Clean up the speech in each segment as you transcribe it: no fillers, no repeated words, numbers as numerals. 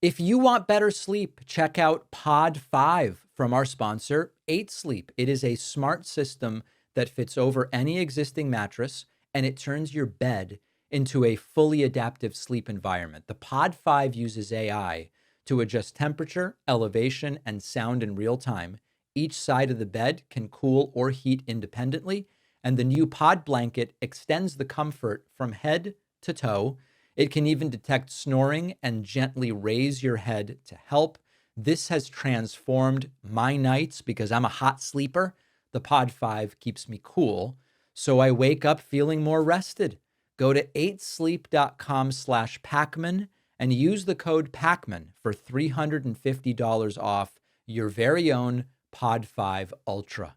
If you want better sleep, check out Pod 5 from our sponsor, 8 Sleep. It is a smart system that fits over any existing mattress, and it turns your bed into a fully adaptive sleep environment. The Pod 5 uses AI to adjust temperature, elevation, and sound in real time. Each side of the bed can cool or heat independently, and the new Pod blanket extends the comfort from head to toe. It can even detect snoring and gently raise your head to help. This has transformed my nights because I'm a hot sleeper. The Pod 5 keeps me cool, so I wake up feeling more rested. Go to 8sleep.com/Pacman and use the code Pacman for $350 off your very own Pod 5 Ultra.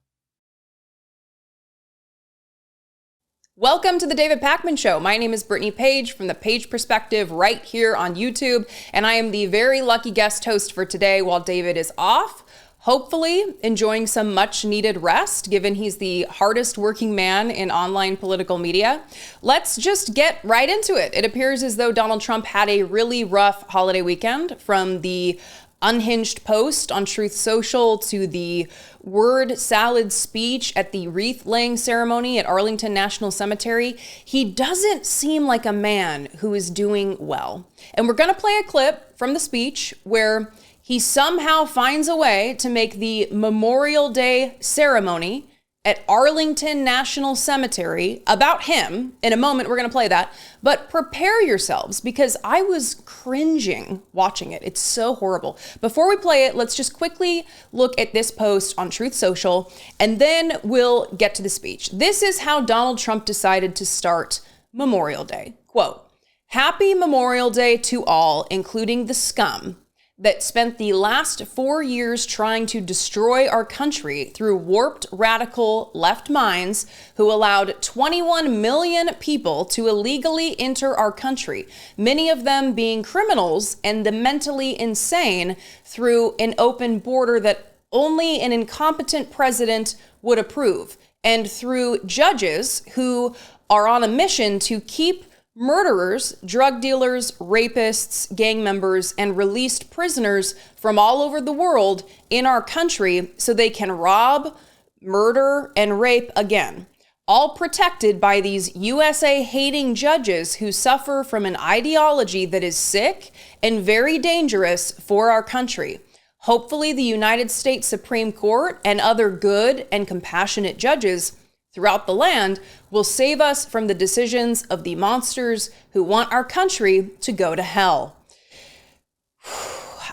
Welcome to the David Pakman Show. My name is Brittany Page from the Page Perspective right here on YouTube, and I am the very lucky guest host for today while David is off, hopefully enjoying some much needed rest, given he's the hardest working man in online political media. Let's just get right into it. It appears as though Donald Trump had a really rough holiday weekend, from the unhinged post on Truth Social to the word salad speech at the wreath laying ceremony at Arlington National Cemetery. He doesn't seem like a man who is doing well. And we're going to play a clip from the speech where he somehow finds a way to make the Memorial Day ceremony at Arlington National Cemetery about him. In a moment, we're going to play that. But prepare yourselves, because I was cringing watching it. It's so horrible. Before we play it, let's just quickly look at this post on Truth Social, and then we'll get to the speech. This is how Donald Trump decided to start Memorial Day. Quote, "Happy Memorial Day to all, including the scum that spent the last 4 years trying to destroy our country through warped, radical left minds who allowed 21 million people to illegally enter our country, many of them being criminals and the mentally insane, through an open border that only an incompetent president would approve, and through judges who are on a mission to keep murderers, drug dealers, rapists, gang members, and released prisoners from all over the world in our country so they can rob, murder, and rape again. All protected by these USA-hating judges who suffer from an ideology that is sick and very dangerous for our country. Hopefully, the United States Supreme Court and other good and compassionate judges throughout the land will save us from the decisions of the monsters who want our country to go to hell."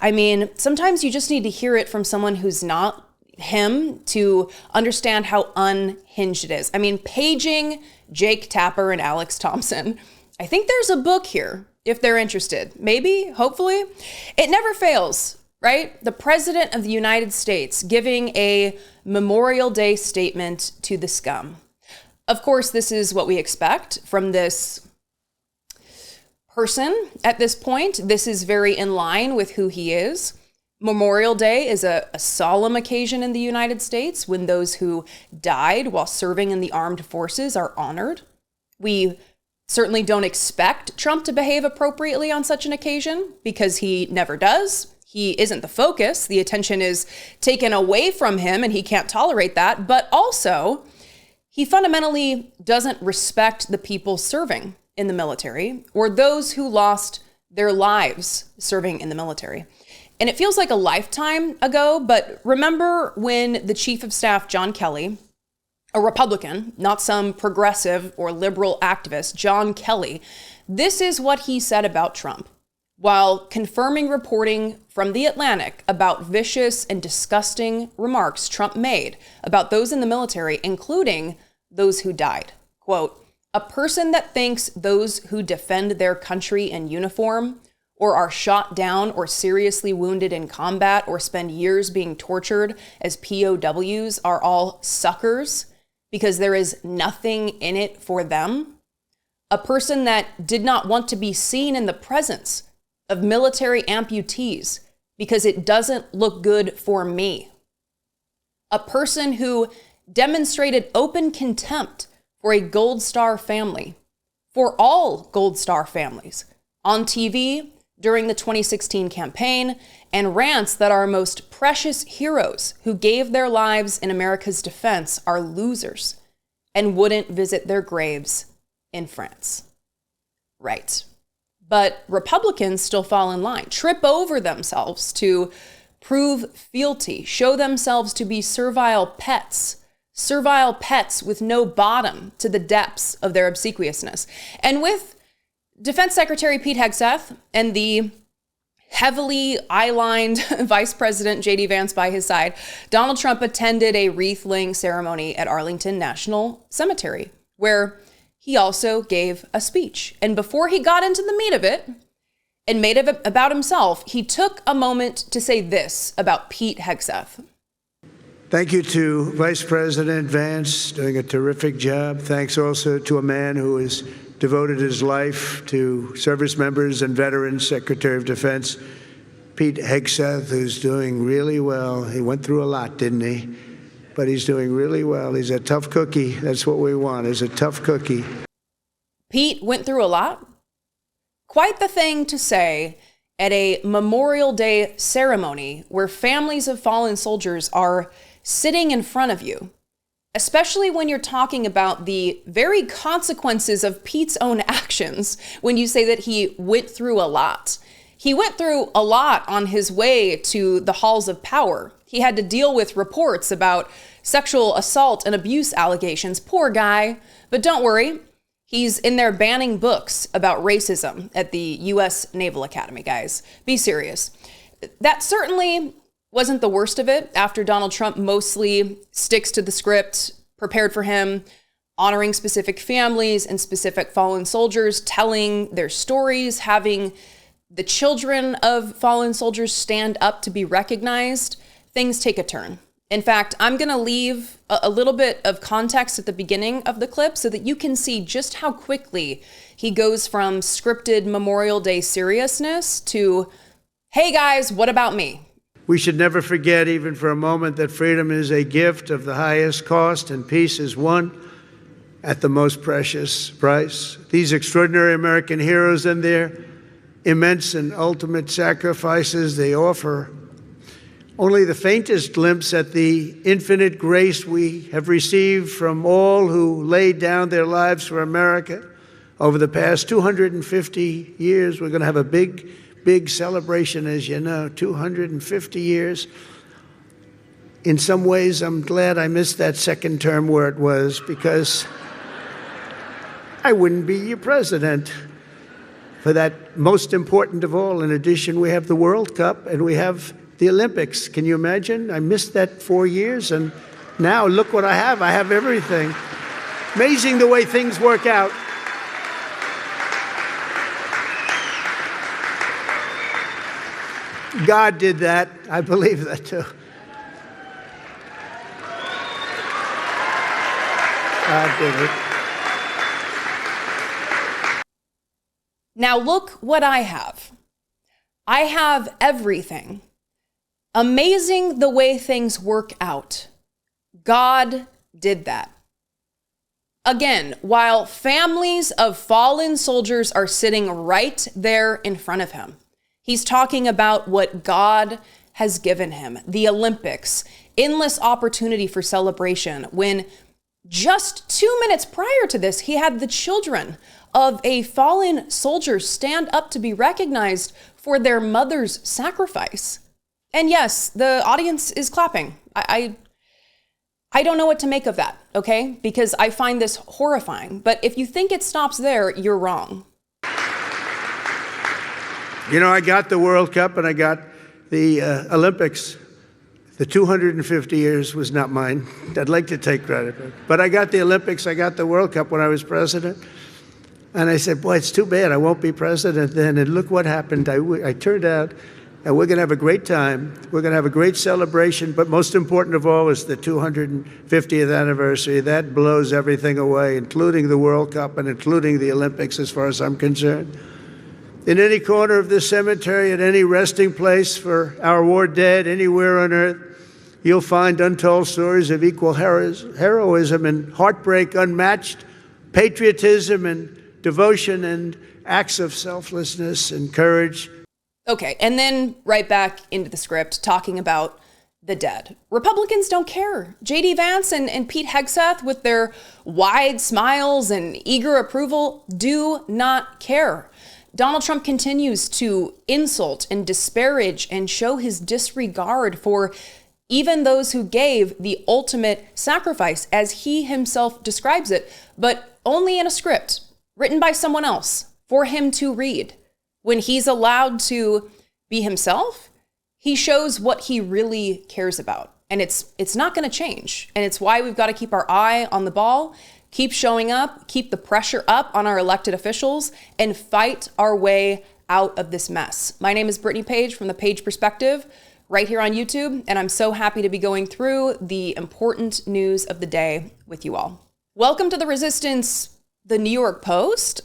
I mean, sometimes you just need to hear it from someone who's not him to understand how unhinged it is. I mean, paging Jake Tapper and Alex Thompson. I think there's a book here if they're interested. Maybe, hopefully. It never fails, right? The President of the United States giving a Memorial Day statement to the scum. Of course, this is what we expect from this person at this point. This is very in line with who he is. Memorial Day is a solemn occasion in the United States when those who died while serving in the armed forces are honored. We certainly don't expect Trump to behave appropriately on such an occasion, because he never does. He isn't the focus. The attention is taken away from him, and he can't tolerate that. But also, he fundamentally doesn't respect the people serving in the military or those who lost their lives serving in the military. And it feels like a lifetime ago, but remember when the Chief of Staff, John Kelly, a Republican, not some progressive or liberal activist, John Kelly, this is what he said about Trump, while confirming reporting from The Atlantic about vicious and disgusting remarks Trump made about those in the military, including those who died. Quote, "A person that thinks those who defend their country in uniform, or are shot down or seriously wounded in combat, or spend years being tortured as POWs are all suckers because there is nothing in it for them. A person that did not want to be seen in the presence of military amputees because it doesn't look good for me. A person who demonstrated open contempt for a Gold Star family, for all Gold Star families, on TV, during the 2016 campaign and rants that our most precious heroes who gave their lives in America's defense are losers and wouldn't visit their graves in France. Right. But Republicans still fall in line, trip over themselves to prove fealty, show themselves to be servile pets with no bottom to the depths of their obsequiousness. And with Defense Secretary Pete Hegseth and the heavily eye-lined Vice President J.D. Vance by his side, Donald Trump attended a wreath-laying ceremony at Arlington National Cemetery, where he also gave a speech. And before he got into the meat of it and made it about himself, he took a moment to say this about Pete Hegseth. Thank you to Vice President Vance, doing a terrific job. Thanks also to a man who has devoted his life to service members and veterans, Secretary of Defense, Pete Hegseth, who's doing really well. He went through a lot, didn't he? But he's doing really well. He's a tough cookie. That's what we want, is a tough cookie. Pete went through a lot? Quite the thing to say at a Memorial Day ceremony where families of fallen soldiers are sitting in front of you, especially when you're talking about the very consequences of Pete's own actions when you say that he went through a lot. He went through a lot on his way to the halls of power. He had to deal with reports about sexual assault and abuse allegations. Poor guy. But don't worry, he's in there banning books about racism at the U.S. Naval Academy, guys. Be serious. That certainly wasn't the worst of it after Donald Trump mostly sticks to the script prepared for him, honoring specific families and specific fallen soldiers, telling their stories, having the children of fallen soldiers stand up to be recognized. Things take a turn. In fact, I'm going to leave a little bit of context at the beginning of the clip so that you can see just how quickly he goes from scripted Memorial Day seriousness to, hey guys, what about me? We should never forget, even for a moment, that freedom is a gift of the highest cost and peace is won at the most precious price. These extraordinary American heroes and their immense and ultimate sacrifices, they offer only the faintest glimpse at the infinite grace we have received from all who laid down their lives for America. Over the past 250 years, we're going to have a big celebration, as you know, 250 years. In some ways, I'm glad I missed that second term where it was, because I wouldn't be your president. For that most important of all, in addition, we have the World Cup and we have the Olympics. Can you imagine? I missed that 4 years, and now look what I have. I have everything. Amazing the way things work out. God did that. I believe that too. God did it. Now look what I have. I have everything. Amazing the way things work out. God did that. Again, while families of fallen soldiers are sitting right there in front of him, he's talking about what God has given him, the Olympics, endless opportunity for celebration, when just 2 minutes prior to this, he had the children of a fallen soldier stand up to be recognized for their mother's sacrifice. And yes, the audience is clapping. I don't know what to make of that, okay? Because I find this horrifying. But if you think it stops there, you're wrong. You know, I got the World Cup and I got the Olympics. The 250 years was not mine. I'd like to take credit. But I got the Olympics, I got the World Cup when I was president. And I said, boy, it's too bad I won't be president then. And look what happened. I turned out, and we're going to have a great time. We're going to have a great celebration. But most important of all is the 250th anniversary. That blows everything away, including the World Cup and including the Olympics, as far as I'm concerned. In any corner of this cemetery, at any resting place for our war dead, anywhere on earth, you'll find untold stories of equal heroism and heartbreak unmatched, patriotism and devotion and acts of selflessness and courage. Okay, and then right back into the script, talking about the dead. Republicans don't care. J.D. Vance and Pete Hegseth, with their wide smiles and eager approval, do not care. Donald Trump continues to insult and disparage and show his disregard for even those who gave the ultimate sacrifice, as he himself describes it, but only in a script written by someone else for him to read. When he's allowed to be himself, he shows what he really cares about. And it's not going to change. And it's why we've got to keep our eye on the ball, keep showing up, keep the pressure up on our elected officials, and fight our way out of this mess. My name is Brittany Page from the Page Perspective, right here on YouTube, and I'm so happy to be going through the important news of the day with you all. Welcome to the Resistance, the New York Post.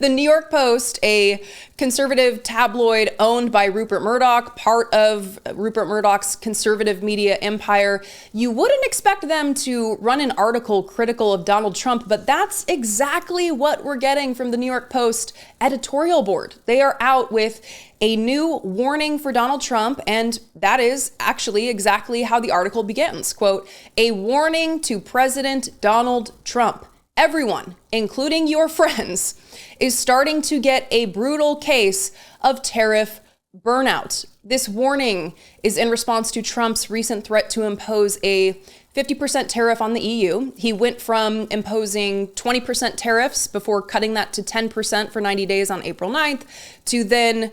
The New York Post, a conservative tabloid owned by Rupert Murdoch, part of Rupert Murdoch's conservative media empire. You wouldn't expect them to run an article critical of Donald Trump, but that's exactly what we're getting from the New York Post editorial board. They are out with a new warning for Donald Trump, and that is actually exactly how the article begins. Quote, "A warning to President Donald Trump. Everyone, including your friends, is starting to get a brutal case of tariff burnout." This warning is in response to Trump's recent threat to impose a 50% tariff on the EU. He went from imposing 20% tariffs before cutting that to 10% for 90 days on April 9th, to then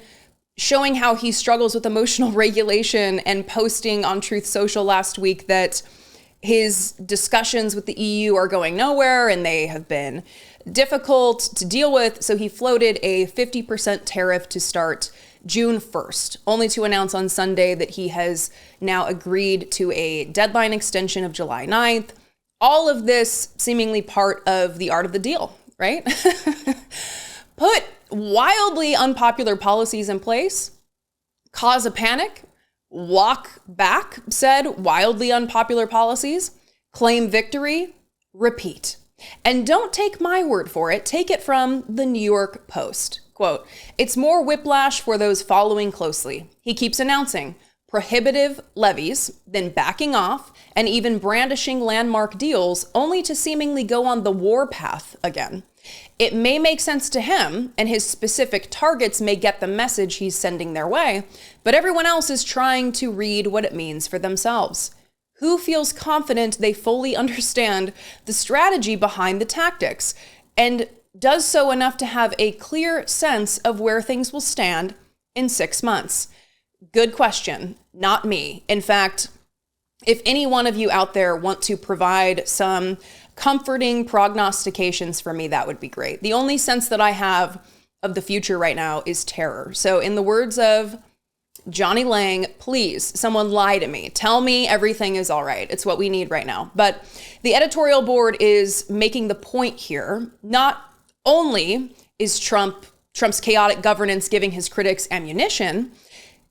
showing how he struggles with emotional regulation and posting on Truth Social last week that his discussions with the EU are going nowhere and they have been difficult to deal with. So he floated a 50% tariff to start June 1st, only to announce on Sunday that he has now agreed to a deadline extension of July 9th. All of this seemingly part of the art of the deal, right? Put wildly unpopular policies in place, cause a panic, walk back said wildly unpopular policies, claim victory, repeat. And don't take my word for it. Take it from the New York Post. Quote, "It's more whiplash for those following closely. He keeps announcing prohibitive levies, then backing off, and even brandishing landmark deals, only to seemingly go on the war path again. It may make sense to him, and his specific targets may get the message he's sending their way, but everyone else is trying to read what it means for themselves. Who feels confident they fully understand the strategy behind the tactics, and does so enough to have a clear sense of where things will stand in 6 months? Good question, not me. In fact, if any one of you out there want to provide some comforting prognostications for me, that would be great. The only sense that I have of the future right now is terror. So in the words of Johnny Lang, please, someone lie to me. Tell me everything is all right. It's what we need right now. But the editorial board is making the point here. Not only is Trump's chaotic governance giving his critics ammunition,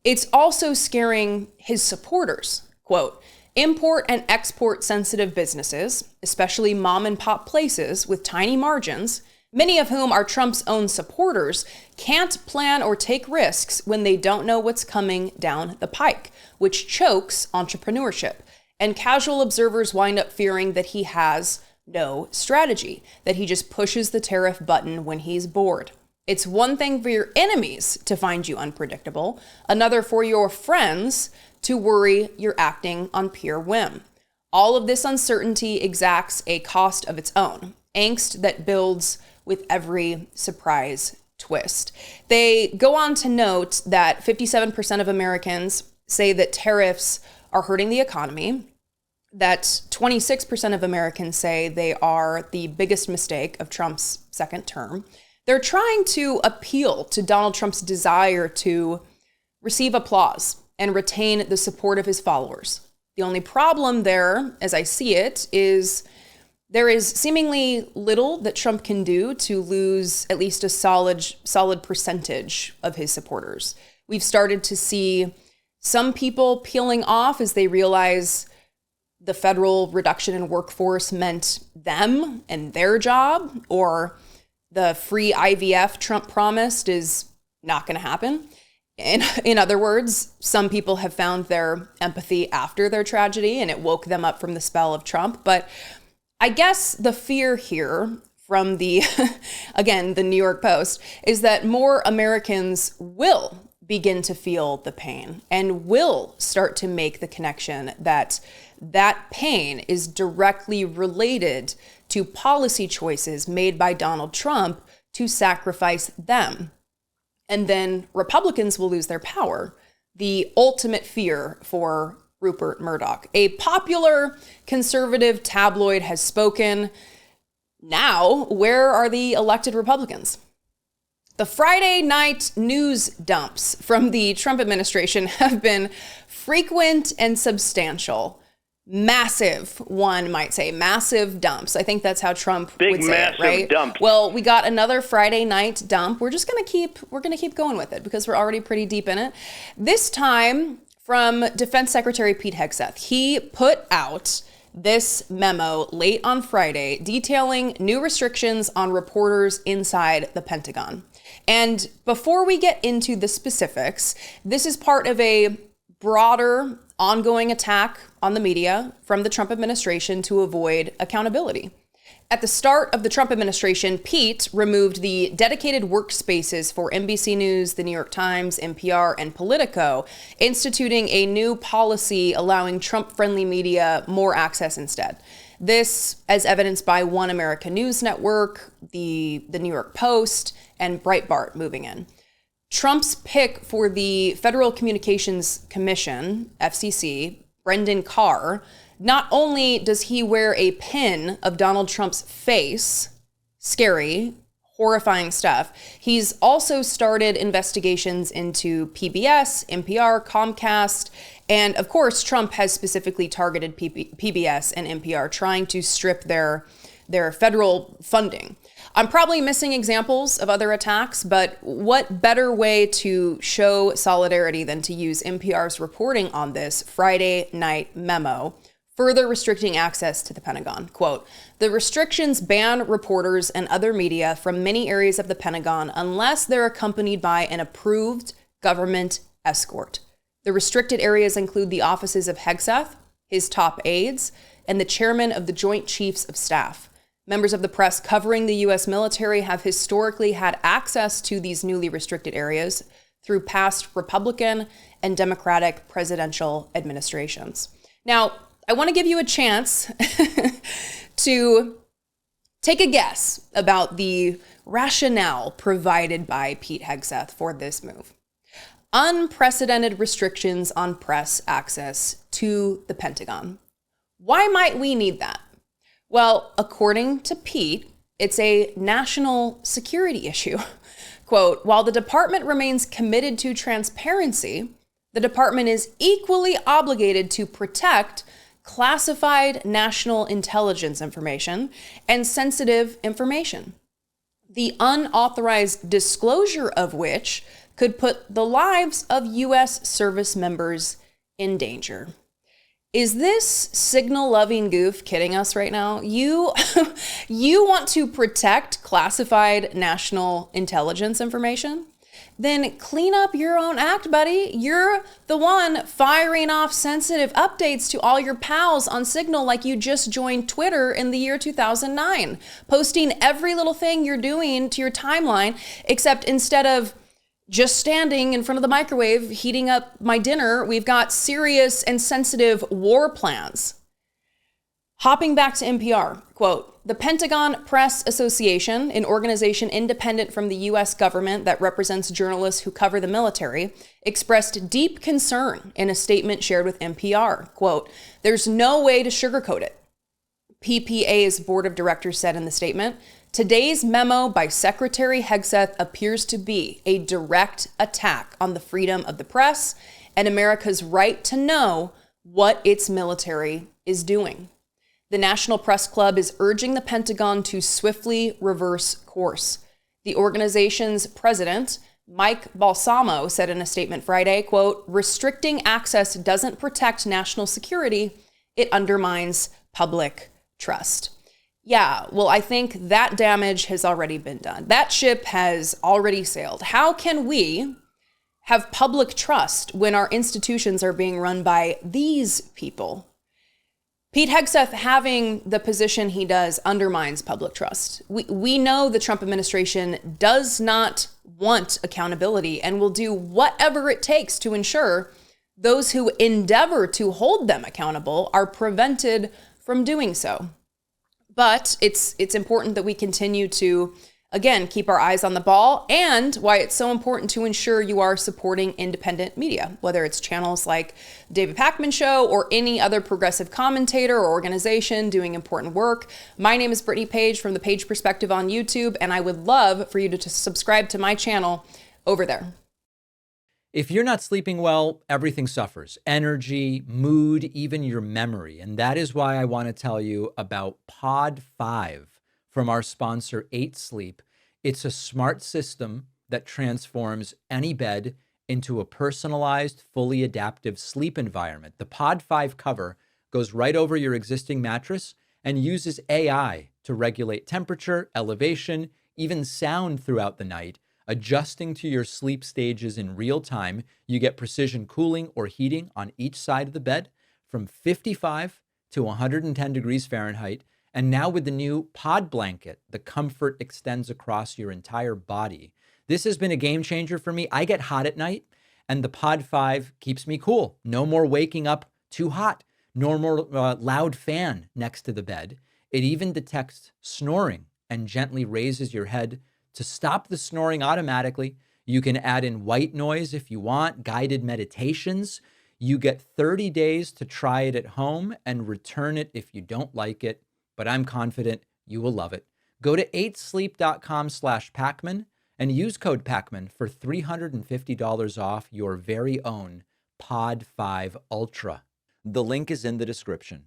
it's also scaring his supporters. Quote, "Import and export sensitive businesses, especially mom and pop places with tiny margins, many of whom are Trump's own supporters, can't plan or take risks when they don't know what's coming down the pike, which chokes entrepreneurship. And casual observers wind up fearing that he has no strategy, that he just pushes the tariff button when he's bored. It's one thing for your enemies to find you unpredictable, another for your friends to worry you're acting on pure whim. All of this uncertainty exacts a cost of its own, angst that builds with every surprise twist." They go on to note that 57% of Americans say that tariffs are hurting the economy, that 26% of Americans say they are the biggest mistake of Trump's second term. They're trying to appeal to Donald Trump's desire to receive applause and retain the support of his followers. The only problem there, as I see it, is there is seemingly little that Trump can do to lose at least a solid percentage of his supporters. We've started to see some people peeling off as they realize the federal reduction in workforce meant them and their job, or the free IVF Trump promised is not going to happen. In other words, some people have found their empathy after their tragedy and it woke them up from the spell of Trump. But I guess the fear here from the, again, the New York Post, is that more Americans will begin to feel the pain and will start to make the connection that that pain is directly related to policy choices made by Donald Trump to sacrifice them. And then Republicans will lose their power. The ultimate fear for Rupert Murdoch. A popular conservative tabloid has spoken. Now, where are the elected Republicans? The Friday night news dumps from the Trump administration have been frequent and substantial. Massive, one might say, massive dumps. I think that's how Trump would say it, right? Dumps. Well, we got another Friday night dump. We're gonna keep going with it because we're already pretty deep in it. This time from Defense Secretary Pete Hegseth. He put out this memo late on Friday detailing new restrictions on reporters inside the Pentagon. And before we get into the specifics, this is part of a broader ongoing attack on the media from the Trump administration to avoid accountability. At the start of the Trump administration, Pete removed the dedicated workspaces for NBC News, The New York Times, NPR, and Politico, instituting a new policy allowing Trump-friendly media more access instead. This, as evidenced by One America News Network, the New York Post, and Breitbart moving in. Trump's pick for the Federal Communications Commission, FCC, Brendan Carr, not only does he wear a pin of Donald Trump's face, scary, horrifying stuff, he's also started investigations into PBS, NPR, Comcast, and of course, Trump has specifically targeted PBS and NPR, trying to strip their federal funding. I'm probably missing examples of other attacks, but what better way to show solidarity than to use NPR's reporting on this Friday night memo, further restricting access to the Pentagon. Quote, "The restrictions ban reporters and other media from many areas of the Pentagon unless they're accompanied by an approved government escort. The restricted areas include the offices of Hegseth, his top aides, and the chairman of the Joint Chiefs of Staff. Members of the press covering the U.S. military have historically had access to these newly restricted areas through past Republican and Democratic presidential administrations." Now, I want to give you a chance to take a guess about the rationale provided by Pete Hegseth for this move. Unprecedented restrictions on press access to the Pentagon. Why might we need that? Well, according to Pete, it's a national security issue. Quote, "While the department remains committed to transparency, the department is equally obligated to protect classified national intelligence information and sensitive information, the unauthorized disclosure of which could put the lives of U.S. service members in danger." Is this signal-loving goof kidding us right now? You want to protect classified national intelligence information? Then clean up your own act, buddy. You're the one firing off sensitive updates to all your pals on Signal like you just joined Twitter in the year 2009, posting every little thing you're doing to your timeline, except instead of just standing in front of the microwave, heating up my dinner, we've got serious and sensitive war plans. Hopping back to NPR, quote, "The Pentagon Press Association, an organization independent from the U.S. government that represents journalists who cover the military, expressed deep concern in a statement shared with NPR. Quote, "There's no way to sugarcoat it." PPA's board of directors said in the statement, "Today's memo by Secretary Hegseth appears to be a direct attack on the freedom of the press and America's right to know what its military is doing. The National Press Club is urging the Pentagon to swiftly reverse course." The organization's president, Mike Balsamo, said in a statement Friday, quote, "Restricting access doesn't protect national security. It undermines public trust." Yeah, well, I think that damage has already been done. That ship has already sailed. How can we, have public trust when our institutions are being run by these people? Pete Hegseth having the position he does undermines public trust. We know the Trump administration does not want accountability and will do whatever it takes to ensure those who endeavor to hold them accountable are prevented from doing so. But it's important that we continue to, again, keep our eyes on the ball, and why it's so important to ensure you are supporting independent media, whether it's channels like David Pakman Show or any other progressive commentator or organization doing important work. My name is Brittany Page from the Page Perspective on YouTube, and I would love for you to subscribe to my channel over there. If you're not sleeping well, everything suffers. Energy, mood, even your memory. And that is why I want to tell you about Pod 5 from our sponsor, 8 Sleep. It's a smart system that transforms any bed into a personalized, fully adaptive sleep environment. The Pod 5 cover goes right over your existing mattress and uses AI to regulate temperature, elevation, even sound throughout the night, adjusting to your sleep stages in real time. You get precision cooling or heating on each side of the bed from 55 to 110 degrees Fahrenheit. And now with the new Pod Blanket, the comfort extends across your entire body. This has been a game changer for me. I get hot at night, and the Pod 5 keeps me cool. No more waking up too hot, no more loud fan next to the bed. It even detects snoring and gently raises your head to stop the snoring automatically. You can add in white noise if you want, guided meditations. You get 30 days to try it at home and return it if you don't like it. But I'm confident you will love it. Go to 8sleep.com/Pacman and use code Pacman for $350 off your very own Pod 5 Ultra. The link is in the description.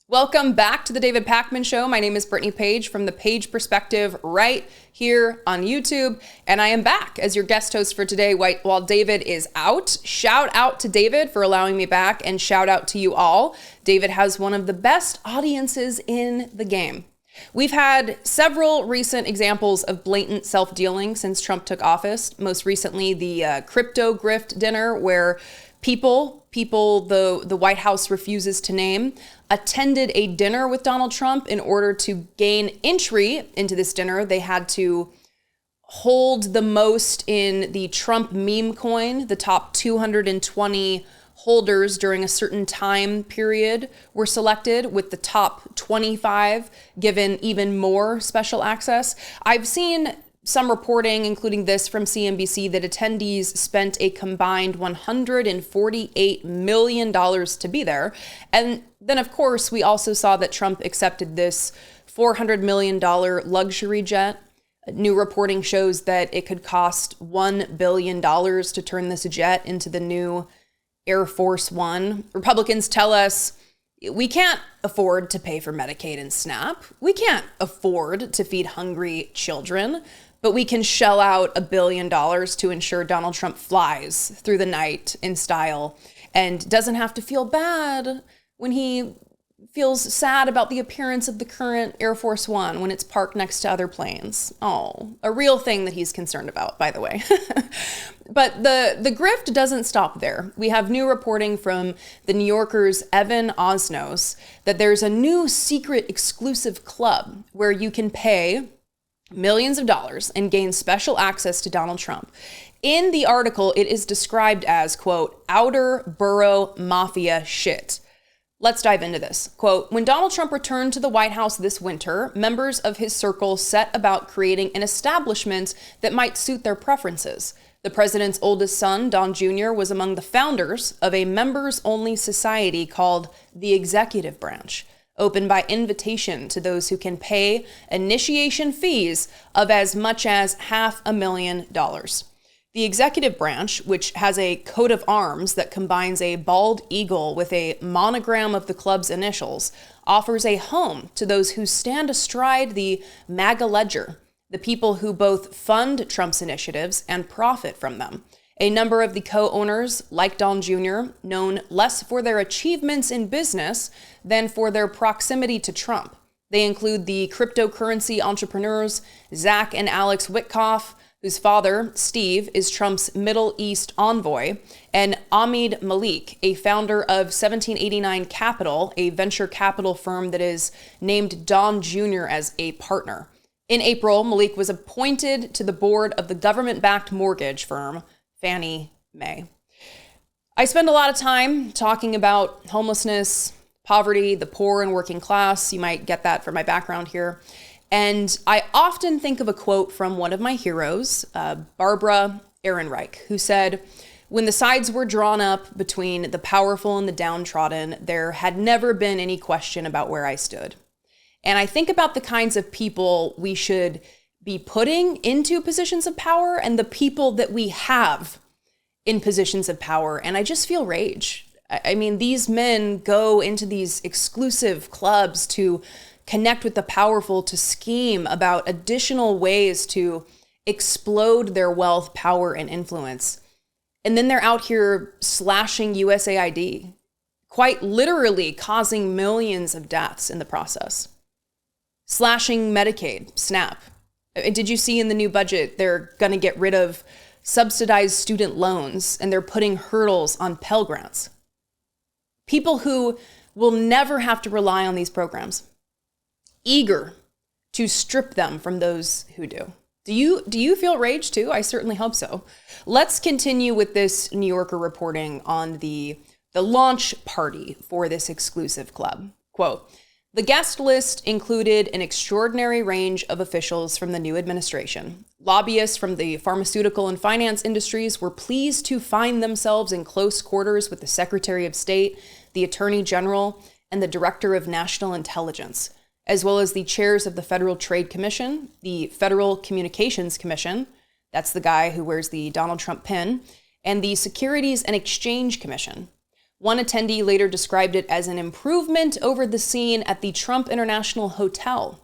Welcome back to the David Pakman Show. My name is Brittany Page from the Page Perspective right here on YouTube. And I am back as your guest host for today while David is out. Shout out to David for allowing me back, and shout out to you all. David has one of the best audiences in the game. We've had several recent examples of blatant self-dealing since Trump took office. Most recently, the crypto grift dinner where people the White House refuses to name attended a dinner with Donald Trump. In order to gain entry into this dinner, they had to hold the most in the Trump meme coin. The top 220 holders during a certain time period were selected, with the top 25 given even more special access. I've seen some reporting, including this from CNBC, that attendees spent a combined $148 million to be there. And then, of course, we also saw that Trump accepted this $400 million luxury jet. New reporting shows that it could cost $1 billion to turn this jet into the new Air Force One. Republicans tell us we can't afford to pay for Medicaid and SNAP. We can't afford to feed hungry children, but we can shell out $1 billion to ensure Donald Trump flies through the night in style and doesn't have to feel bad when he feels sad about the appearance of the current Air Force One when it's parked next to other planes. Oh, a real thing that he's concerned about, by the way. But the grift doesn't stop there. We have new reporting from the New Yorker's Evan Osnos that there's a new secret exclusive club where you can pay millions of dollars and gain special access to Donald Trump. In the article, it is described as, quote, outer borough mafia shit. Let's dive into this. Quote, when Donald Trump returned to the White House this winter, members of his circle set about creating an establishment that might suit their preferences. The president's oldest son, Don Jr., was among the founders of a members-only society called the Executive Branch, open by invitation to those who can pay initiation fees of as much as $500,000. The Executive Branch, which has a coat of arms that combines a bald eagle with a monogram of the club's initials, offers a home to those who stand astride the MAGA ledger, the people who both fund Trump's initiatives and profit from them. A number of the co-owners, like Don Jr., known less for their achievements in business than for their proximity to Trump. They include the cryptocurrency entrepreneurs Zach and Alex Witkoff, whose father, Steve, is Trump's Middle East envoy, and Ahmed Malik, a founder of 1789 Capital, a venture capital firm that is named Don Jr. as a partner. In April, Malik was appointed to the board of the government-backed mortgage firm, Fannie Mae. I spend a lot of time talking about homelessness, poverty, the poor and working class. You might get that from my background here. And I often think of a quote from one of my heroes, Barbara Ehrenreich, who said, "When the sides were drawn up between the powerful and the downtrodden, there had never been any question about where I stood." And I think about the kinds of people we should be putting into positions of power and the people that we have in positions of power. And I just feel rage. I mean, these men go into these exclusive clubs to connect with the powerful, to scheme about additional ways to explode their wealth, power, and influence. And then they're out here slashing USAID, quite literally causing millions of deaths in the process. Slashing Medicaid, SNAP. Did you see in the new budget, they're going to get rid of subsidized student loans and they're putting hurdles on Pell Grants. People who will never have to rely on these programs, eager to strip them from those who do. Do you feel rage too? I certainly hope so. Let's continue with this New Yorker reporting on the launch party for this exclusive club. Quote, "The guest list included an extraordinary range of officials from the new administration. Lobbyists from the pharmaceutical and finance industries were pleased to find themselves in close quarters with the Secretary of State, the Attorney General, and the Director of National Intelligence, as well as the chairs of the Federal Trade Commission, the Federal Communications Commission," that's the guy who wears the Donald Trump pin, "and the Securities and Exchange Commission." One attendee later described it as an improvement over the scene at the Trump International Hotel,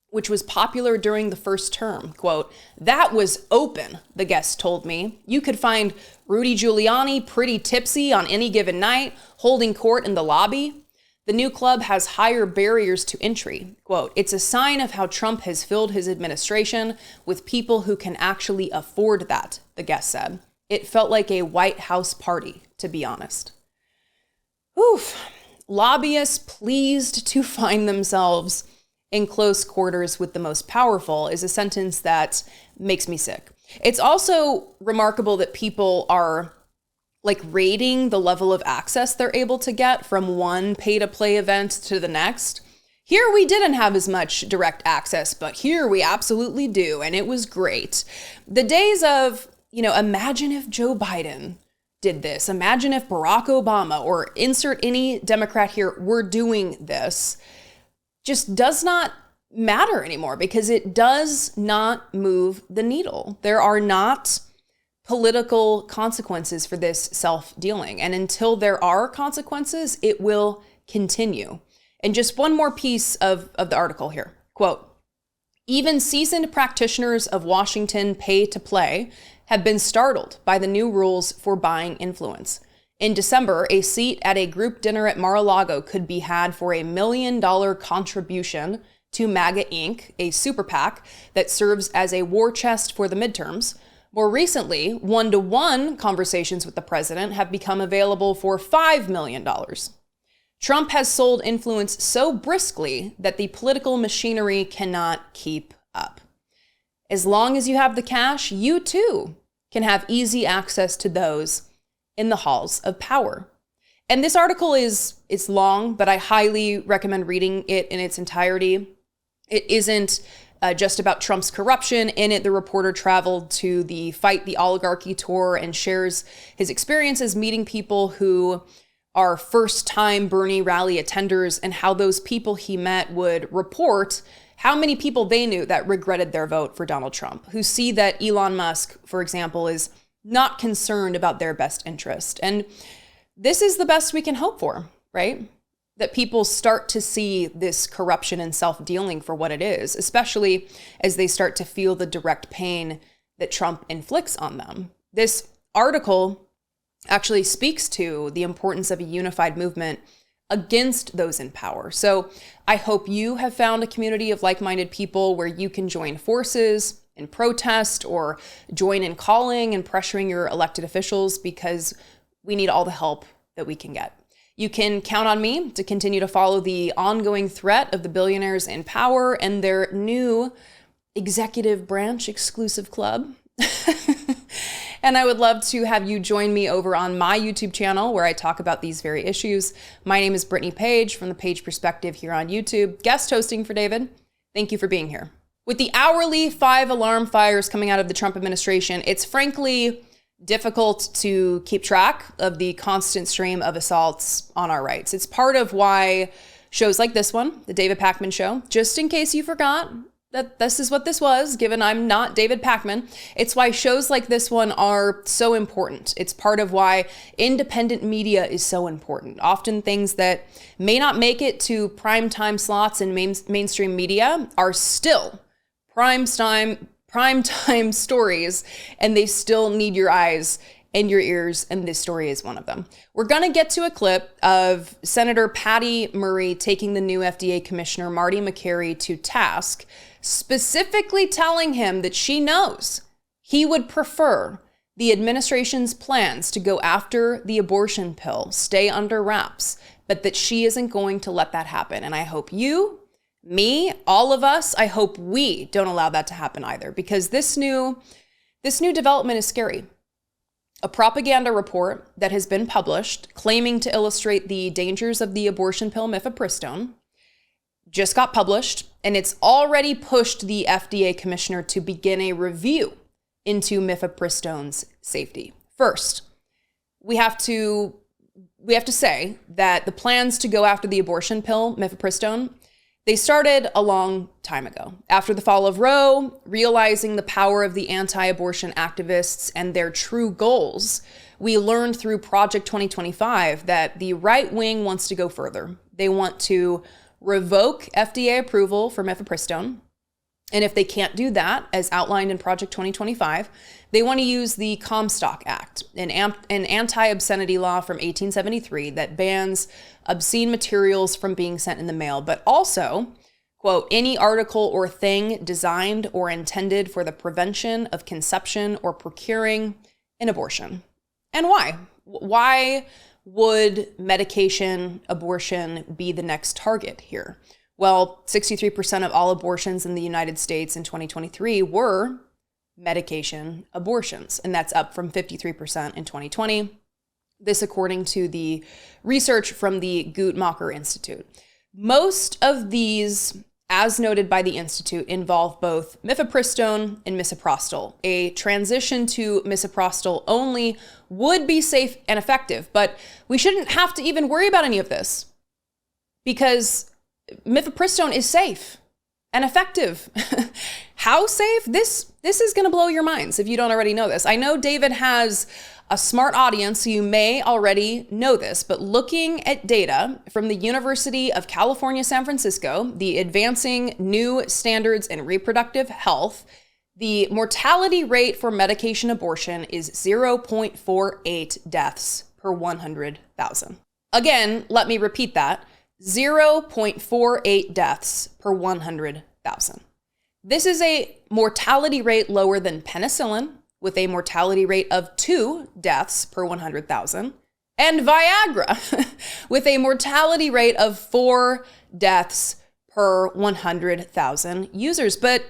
which was popular during the first term. Quote, "That was open," the guest told me. "You could find Rudy Giuliani pretty tipsy on any given night, holding court in the lobby. The new club has higher barriers to entry." Quote, "It's a sign of how Trump has filled his administration with people who can actually afford that," the guest said. "It felt like a White House party, to be honest." Oof. Lobbyists pleased to find themselves in close quarters with the most powerful is a sentence that makes me sick. It's also remarkable that people are rating the level of access they're able to get from one pay-to-play event to the next. Here we didn't have as much direct access, but here we absolutely do, and it was great. The days of, imagine if Joe Biden did this, imagine if Barack Obama, or insert any Democrat here, were doing this, just does not matter anymore because it does not move the needle. There are not political consequences for this self-dealing. And until there are consequences, it will continue. And just one more piece of the article here. Quote, "Even seasoned practitioners of Washington pay to play have been startled by the new rules for buying influence. In December, a seat at a group dinner at Mar-a-Lago could be had for $1 million contribution to MAGA Inc., a super PAC that serves as a war chest for the midterms. More recently, one-to-one conversations with the president have become available for $5 million. Trump has sold influence so briskly that the political machinery cannot keep up. As long as you have the cash, you too can have easy access to those in the halls of power." And this article is long, but I highly recommend reading it in its entirety. It isn't just about Trump's corruption. In it, the reporter traveled to the Fight the Oligarchy tour and shares his experiences meeting people who are first-time Bernie rally attenders and how those people he met would report how many people they knew that regretted their vote for Donald Trump, who see that Elon Musk, for example, is not concerned about their best interest. And this is the best we can hope for, right? That people start to see this corruption and self-dealing for what it is, especially as they start to feel the direct pain that Trump inflicts on them. This article actually speaks to the importance of a unified movement against those in power. So I hope you have found a community of like-minded people where you can join forces, in protest or join in calling and pressuring your elected officials, because we need all the help that we can get. You can count on me to continue to follow the ongoing threat of the billionaires in power and their new executive branch exclusive club. And I would love to have you join me over on my YouTube channel where I talk about these very issues. My name is Brittany Page from the Page Perspective here on YouTube, guest hosting for David. Thank you for being here. With the hourly 5 alarm fires coming out of the Trump administration, it's frankly difficult to keep track of the constant stream of assaults on our rights. It's part of why shows like this one, The David Pakman Show, just in case you forgot that this is what this was, given I'm not David Pakman, it's why shows like this one are so important. It's part of why independent media is so important. Often things that may not make it to primetime slots in mainstream media are still primetime stories, and they still need your eyes and your ears, and this story is one of them. We're gonna get to a clip of Senator Patty Murray taking the new FDA Commissioner Marty Makary to task, specifically telling him that she knows he would prefer the administration's plans to go after the abortion pill stay under wraps, but that she isn't going to let that happen. And I hope you, me, all of us, I hope we don't allow that to happen either, because this new development is scary. A propaganda report that has been published claiming to illustrate the dangers of the abortion pill mifepristone just got published, and it's already pushed the FDA commissioner to begin a review into mifepristone's safety. First, we have to say that the plans to go after the abortion pill mifepristone, they started a long time ago. After the fall of Roe, realizing the power of the anti-abortion activists and their true goals, we learned through Project 2025 that the right wing wants to go further. They want to revoke FDA approval for mifepristone. And if they can't do that, as outlined in Project 2025, they want to use the Comstock Act, an anti-obscenity law from 1873 that bans obscene materials from being sent in the mail, but also, quote, any article or thing designed or intended for the prevention of conception or procuring an abortion. And why? Why would medication abortion be the next target here? Well, 63% of all abortions in the United States in 2023 were medication abortions, and that's up from 53% in 2020. This according to the research from the Guttmacher Institute. Most of these, as noted by the Institute, involve both mifepristone and misoprostol. A transition to misoprostol only would be safe and effective, but we shouldn't have to even worry about any of this because mifepristone is safe and effective. How safe? This is going to blow your minds if you don't already know this. I know David has a smart audience, so you may already know this, but looking at data from the University of California, San Francisco, the Advancing New Standards in Reproductive Health, the mortality rate for medication abortion is 0.48 deaths per 100,000. Again, let me repeat that. 0.48 deaths per 100,000. This is a mortality rate lower than penicillin, with a mortality rate of 2 deaths per 100,000, and Viagra, with a mortality rate of 4 deaths per 100,000 users. But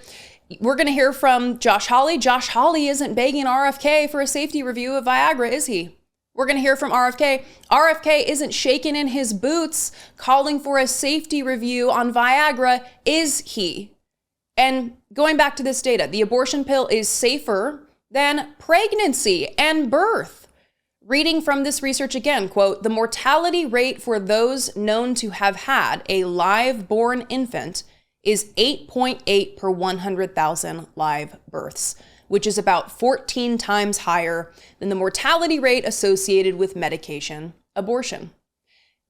we're going to hear from Josh Hawley. Josh Hawley isn't begging RFK for a safety review of Viagra, is he? We're going to hear from RFK. RFK isn't shaking in his boots calling for a safety review on Viagra, is he? And going back to this data, the abortion pill is safer than pregnancy and birth. Reading from this research again, quote, the mortality rate for those known to have had a live-born infant is 8.8 per 100,000 live births, which is about 14 times higher than the mortality rate associated with medication abortion.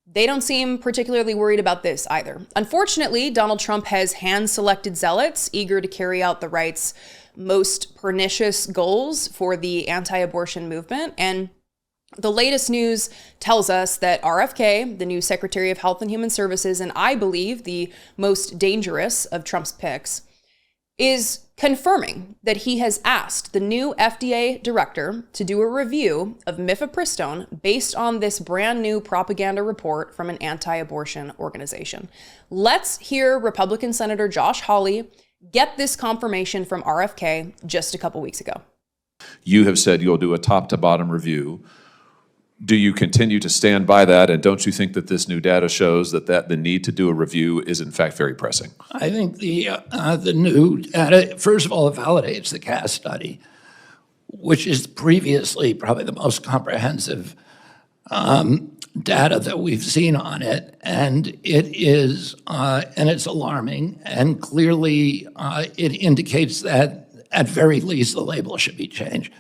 They don't seem particularly worried about this either. Unfortunately, Donald Trump has hand-selected zealots eager to carry out the right's most pernicious goals for the anti-abortion movement. And the latest news tells us that RFK, the new Secretary of Health and Human Services, and I believe the most dangerous of Trump's picks, is confirming that he has asked the new FDA director to do a review of mifepristone based on this brand new propaganda report from an anti-abortion organization. Let's hear Republican Senator Josh Hawley get this confirmation from RFK just a couple weeks ago. You have said you'll do a top-to-bottom review. Do you continue to stand by that, and don't you think that this new data shows that the need to do a review is in fact very pressing? I think the new data, first of all, it validates the CAS study, which is previously probably the most comprehensive data that we've seen on it, and it is and it's alarming, and clearly it indicates that at very least the label should be changed.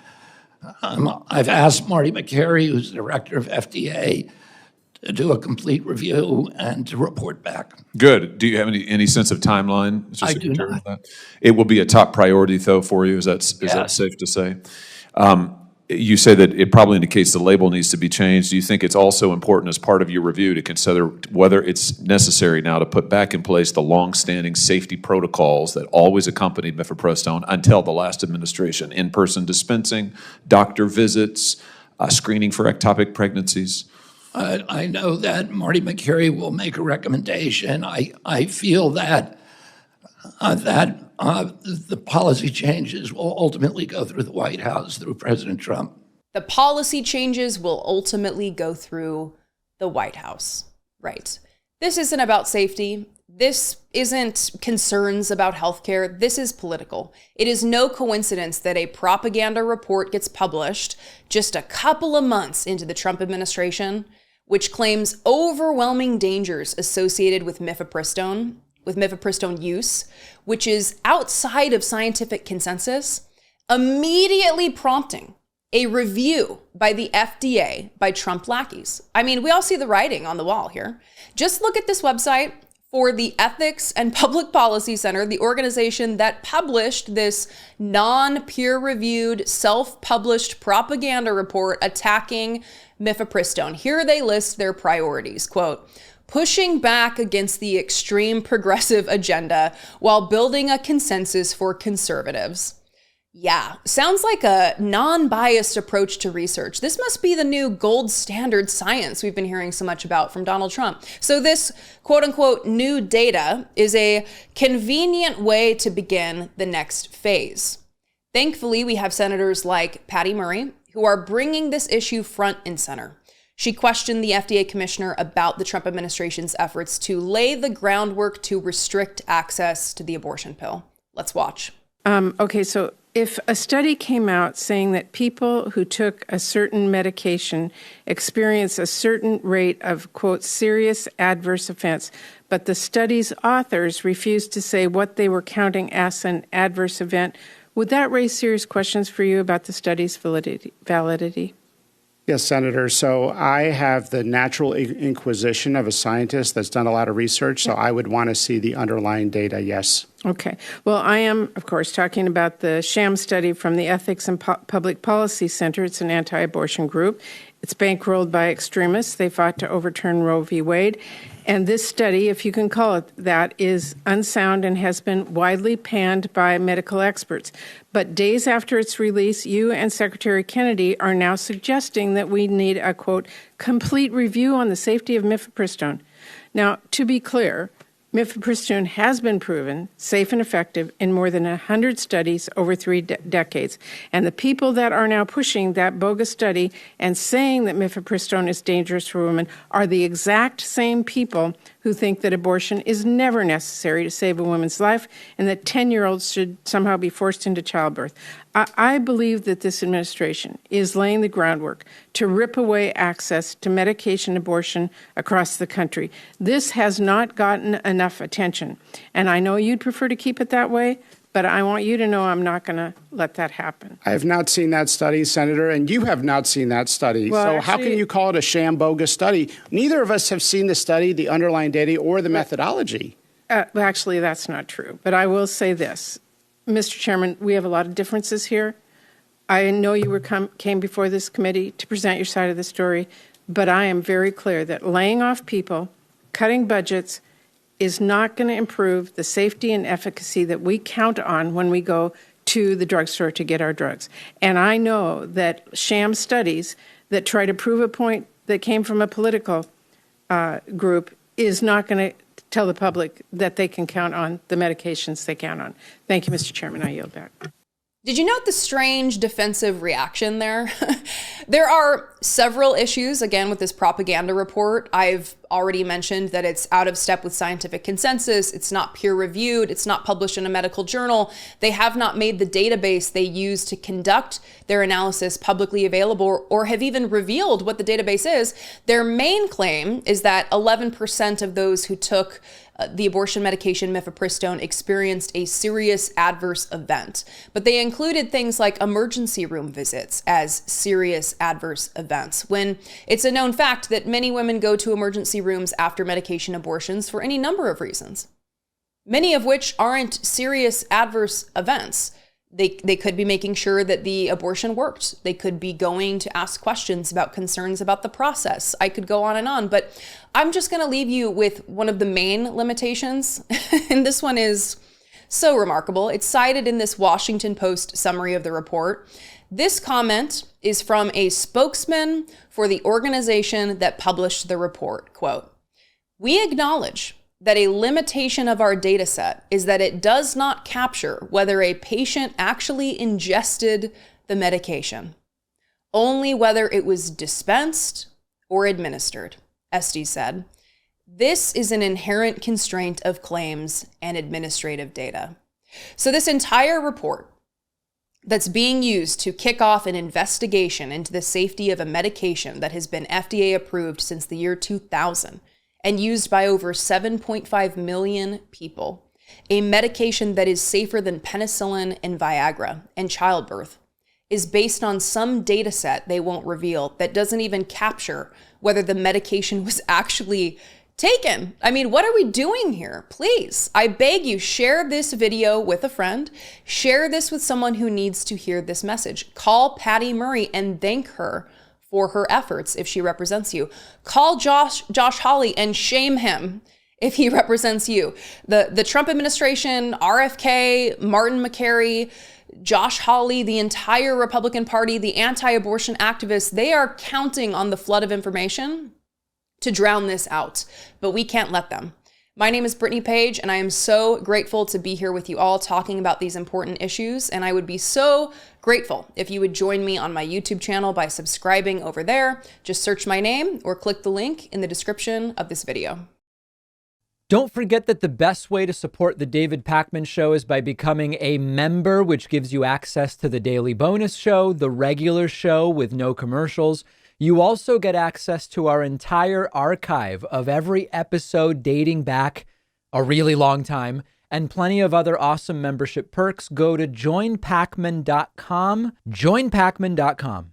I've asked Marty McCary, who's the director of FDA, to do a complete review and to report back. Good. Do you have any sense of timeline? I do not. It will be a top priority, though, for you. Is that safe to say? You say that it probably indicates the label needs to be changed. Do you think it's also important as part of your review to consider whether it's necessary now to put back in place the long-standing safety protocols that always accompanied mifepristone until the last administration? In-person dispensing, doctor visits, screening for ectopic pregnancies. I know that Marty McCary will make a recommendation. I feel that the policy changes will ultimately go through the White House, through President Trump. The policy changes will ultimately go through the White House. Right. This isn't about safety. This isn't concerns about healthcare. This is political. It is no coincidence that a propaganda report gets published just a couple of months into the Trump administration, which claims overwhelming dangers associated with mifepristone use, which is outside of scientific consensus, immediately prompting a review by the FDA by Trump lackeys. I mean, we all see the writing on the wall here. Just look at this website for the Ethics and Public Policy Center, the organization that published this non-peer-reviewed, self-published propaganda report attacking mifepristone. Here they list their priorities, quote, pushing back against the extreme progressive agenda while building a consensus for conservatives. Yeah, sounds like a non-biased approach to research. This must be the new gold standard science we've been hearing so much about from Donald Trump. So this quote unquote new data is a convenient way to begin the next phase. Thankfully, we have senators like Patty Murray who are bringing this issue front and center. She questioned the FDA commissioner about the Trump administration's efforts to lay the groundwork to restrict access to the abortion pill. Let's watch. Okay, so if a study came out saying that people who took a certain medication experience a certain rate of, quote, serious adverse events, but the study's authors refused to say what they were counting as an adverse event, would that raise serious questions for you about the study's validity? Yes, Senator. So I have the natural inquisition of a scientist that's done a lot of research, so I would want to see the underlying data, yes. Okay. Well, I am, of course, talking about the sham study from the Ethics and Public Policy Center. It's an anti-abortion group. It's bankrolled by extremists. They fought to overturn Roe v. Wade. And this study, if you can call it that, is unsound and has been widely panned by medical experts. But days after its release, you and Secretary Kennedy are now suggesting that we need a, quote, complete review on the safety of mifepristone. Now, to be clear, mifepristone has been proven safe and effective in more than 100 studies over 3 decades. And the people that are now pushing that bogus study and saying that mifepristone is dangerous for women are the exact same people who think that abortion is never necessary to save a woman's life and that 10-year-olds should somehow be forced into childbirth. I believe that this administration is laying the groundwork to rip away access to medication abortion across the country. This has not gotten enough attention. And I know you'd prefer to keep it that way, but I want you to know I'm not going to let that happen. I have not seen that study, Senator, and you have not seen that study. Well, so actually, how can you call it a sham bogus study? Neither of us have seen the study, the underlying data, or the methodology. Actually, that's not true. But I will say this. Mr. Chairman, we have a lot of differences here. I know you came before this committee to present your side of the story, but I am very clear that laying off people, cutting budgets, is not going to improve the safety and efficacy that we count on when we go to the drugstore to get our drugs. And I know that sham studies that try to prove a point that came from a political group is not going to tell the public that they can count on the medications they count on. Thank you, Mr. Chairman. I yield back. Did you note the strange defensive reaction there? There are several issues, again, with this propaganda report. I've already mentioned that it's out of step with scientific consensus. It's not peer reviewed. It's not published in a medical journal. They have not made the database they use to conduct their analysis publicly available or have even revealed what the database is. Their main claim is that 11% of those who took the abortion medication mifepristone experienced a serious adverse event. But they included things like emergency room visits as serious adverse events, when it's a known fact that many women go to emergency rooms after medication abortions for any number of reasons, many of which aren't serious adverse events. They could be making sure that the abortion worked. They could be going to ask questions about concerns about the process. I could go on, but I'm just going to leave you with one of the main limitations. And this one is so remarkable. It's cited in this Washington Post summary of the report. This comment is from a spokesman for the organization that published the report. Quote, "We acknowledge that a limitation of our data set is that it does not capture whether a patient actually ingested the medication, only whether it was dispensed or administered," Estes said. "This is an inherent constraint of claims and administrative data." So this entire report that's being used to kick off an investigation into the safety of a medication that has been FDA approved since the year 2000 and used by over 7.5 million people, a medication that is safer than penicillin and Viagra and childbirth, is based on some data set they won't reveal that doesn't even capture whether the medication was actually taken. I mean, what are we doing here? Please, I beg you, share this video with a friend. Share this with someone who needs to hear this message. Call Patty Murray and thank her for her efforts if she represents you. Call Josh Hawley and shame him if he represents you. The Trump administration, RFK, Martin McCary, Josh Hawley, the entire Republican Party, the anti-abortion activists, they are counting on the flood of information to drown this out, but we can't let them. My name is Brittany Page, and I am so grateful to be here with you all talking about these important issues, and I would be so grateful if you would join me on my YouTube channel by subscribing over there. Just search my name or click the link in the description of this video. Don't forget that the best way to support the David Pakman Show is by becoming a member, which gives you access to the daily bonus show, the regular show with no commercials. You also get access to our entire archive of every episode dating back a really long time and plenty of other awesome membership perks. Go to joinpakman.com, joinpakman.com.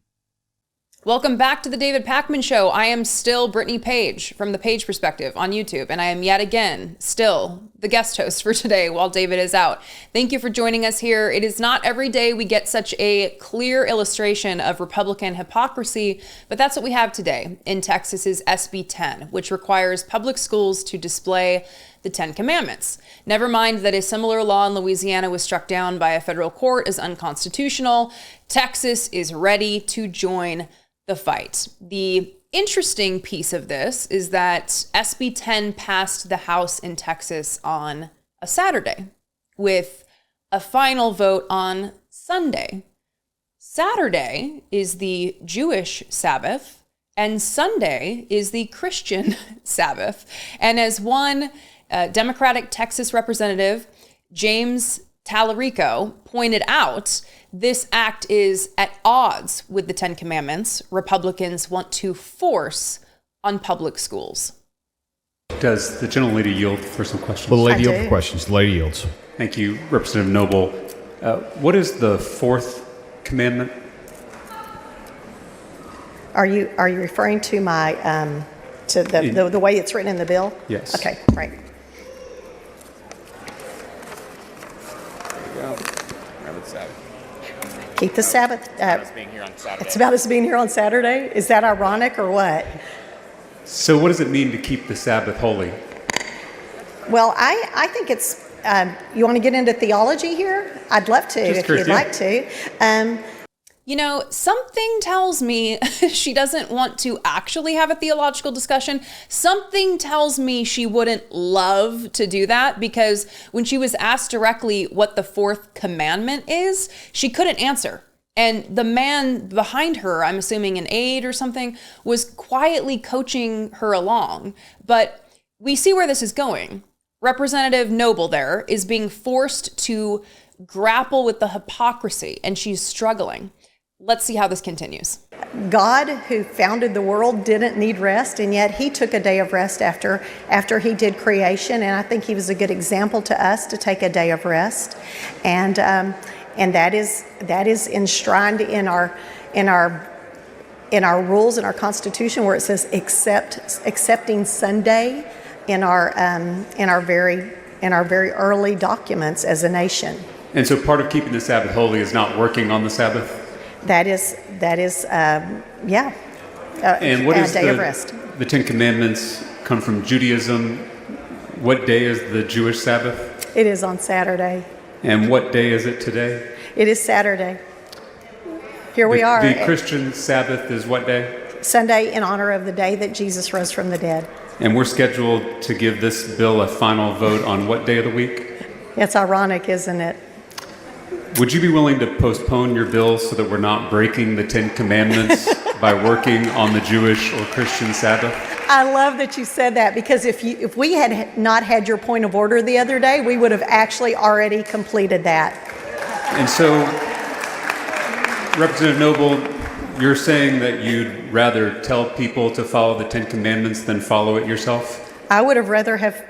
Welcome back to the David Pakman Show. I am still Brittany Page from the Page Perspective on YouTube, and I am yet again still the guest host for today while David is out. Thank you for joining us here. It is not every day we get such a clear illustration of Republican hypocrisy, but that's what we have today in Texas's SB 10, which requires public schools to display the 10 Commandments. Never mind that a similar law in Louisiana was struck down by a federal court as unconstitutional. Texas is ready to join the fight. The interesting piece of this is that SB 10 passed the House in Texas on a Saturday with a final vote on Sunday. Saturday is the Jewish Sabbath and Sunday is the Christian Sabbath. And as one Democratic Texas representative, James Tallarico, pointed out, this act is at odds with the 10 Commandments Republicans want to force on public schools. Does the gentlelady yield for some questions? Will the lady yield for questions? The lady yields. Thank you, Representative Noble. What is the fourth commandment? Are you referring to my to the way it's written in the bill? Yes. Okay, right. Keep the Sabbath. It's about us being here on Saturday. Is that ironic or what? So what does it mean to keep the Sabbath holy? Well, I think it's, you want to get into theology here? I'd love to, if you'd like to. You know, something tells me she doesn't want to actually have a theological discussion. Something tells me she wouldn't love to do that, because when she was asked directly what the fourth commandment is, she couldn't answer. And the man behind her, I'm assuming an aide or something, was quietly coaching her along. But we see where this is going. Representative Noble there is being forced to grapple with the hypocrisy, and she's struggling. Let's see how this continues. God, who founded the world, didn't need rest, and yet he took a day of rest after he did creation, and I think he was a good example to us to take a day of rest. And that is enshrined in our rules, in our Constitution, where it says accepting Sunday in our very early documents as a nation. And so part of keeping the Sabbath holy is not working on the Sabbath? That is, and what is a day of rest. The Ten Commandments come from Judaism. What day is the Jewish Sabbath? It is on Saturday. And what day is it today? It is Saturday. Here we are. The Christian Sabbath is what day? Sunday, in honor of the day that Jesus rose from the dead. And we're scheduled to give this bill a final vote on what day of the week? It's ironic, isn't it? Would you be willing to postpone your bill so that we're not breaking the Ten Commandments by working on the Jewish or Christian Sabbath? I love that you said that, because if we had not had your point of order the other day, we would have actually already completed that. And so, Representative Noble, you're saying that you'd rather tell people to follow the Ten Commandments than follow it yourself? I would have rather have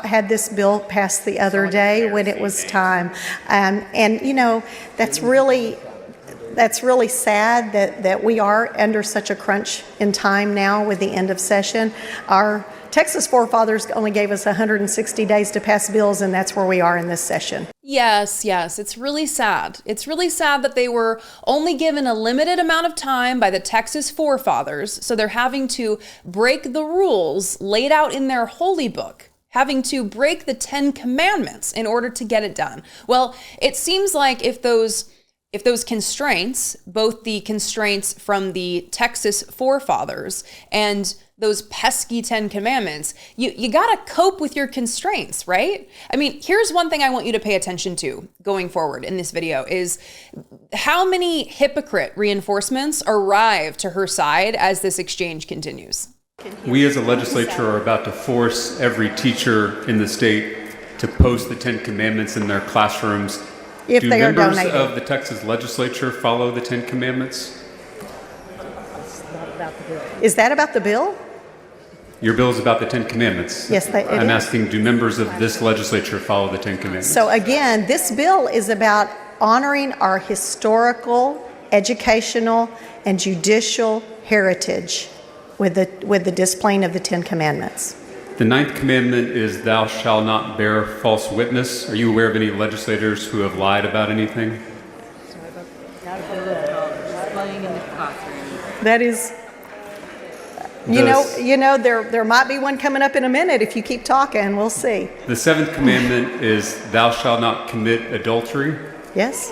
had this bill passed the other day when it was time. And you know, that's really sad that we are under such a crunch in time now with the end of session. Our Texas forefathers only gave us 160 days to pass bills, and that's where we are in this session. Yes, it's really sad. It's really sad that they were only given a limited amount of time by the Texas forefathers, so they're having to break the rules laid out in their holy book, having to break the 10 commandments in order to get it done. Well, it seems like if those constraints, both the constraints from the Texas forefathers and those pesky 10 commandments, you gotta cope with your constraints, right? I mean, here's one thing I want you to pay attention to going forward in this video is how many hypocrite reinforcements arrive to her side as this exchange continues. We as a legislature are about to force every teacher in the state to post the Ten Commandments in their classrooms. If Do they are members donated. of the Texas legislature follow the Ten Commandments? Is that about the bill? Your bill is about the Ten Commandments. Yes, it I'm is. asking, do members of this legislature follow the Ten Commandments? So again, this bill is about honoring our historical, educational, and judicial heritage with the displaying of the Ten Commandments. The ninth commandment is thou shalt not bear false witness. Are you aware of any legislators who have lied about anything? That is, you know, there might be one coming up in a minute if you keep talking. We'll see. The seventh commandment is thou shalt not commit adultery. Yes.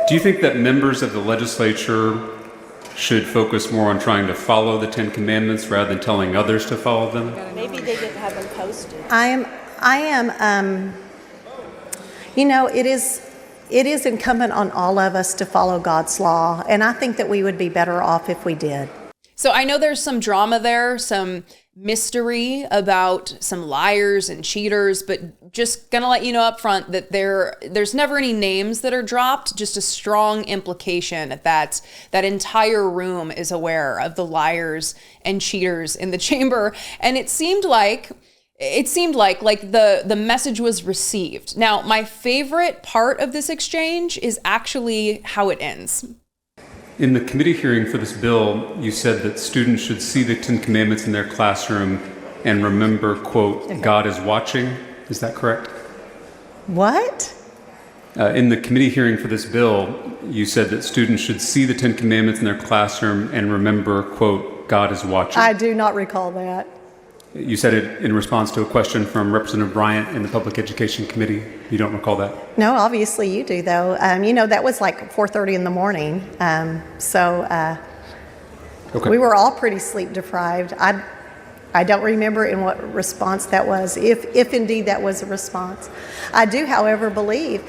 Do you think that members of the legislature should focus more on trying to follow the Ten Commandments rather than telling others to follow them? Maybe they didn't have them posted. I am, you know, it is incumbent on all of us to follow God's law, and I think that we would be better off if we did. So I know there's some drama there, some mystery about some liars and cheaters, but just gonna let you know up front that there's never any names that are dropped, just a strong implication that that entire room is aware of the liars and cheaters in the chamber. And it seemed like the message was received. Now, my favorite part of this exchange is actually how it ends. In the committee hearing for this bill, you said that students should see the Ten Commandments in their classroom and remember, quote, God is watching. Is that correct? What? In the committee hearing for this bill, you said that students should see the Ten Commandments in their classroom and remember, quote, God is watching. I do not recall that. You said it in response to a question from Representative Bryant in the Public Education Committee. You don't recall that? No, obviously you do, though. That was like 4:30 in the morning. We were all pretty sleep deprived. I don't remember in what response that was, if indeed that was a response. I do, however, believe.